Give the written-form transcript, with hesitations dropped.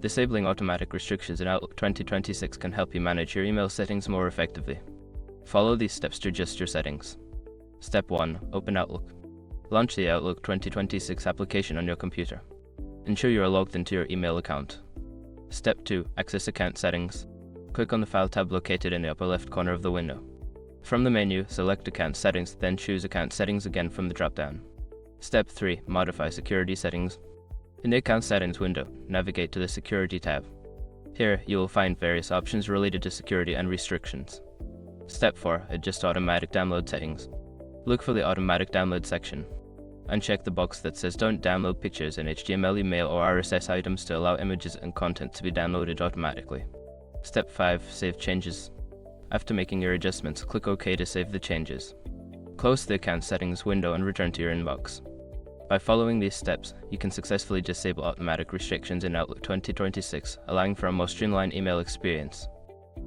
Disabling automatic restrictions in Outlook 2026 can help you manage your email settings more effectively. Follow these steps to adjust your settings. Step 1. Open Outlook. Launch the Outlook 2026 application on your computer. Ensure you are logged into your email account. Step 2. Access account settings. Click on the File tab located in the upper left corner of the window. From the menu, select Account Settings, then choose Account Settings again from the drop-down. Step 3. Modify security settings. In the Account Settings window, navigate to the Security tab. Here, you will find various options related to security and restrictions. Step 4. Adjust automatic download settings. Look for the Automatic Download section. Uncheck the box that says Don't download pictures in HTML, email, or RSS items to allow images and content to be downloaded automatically. Step 5. Save changes. After making your adjustments, click OK to save the changes. Close the Account Settings window and return to your inbox. By following these steps, you can successfully disable automatic restrictions in Outlook 2026, allowing for a more streamlined email experience.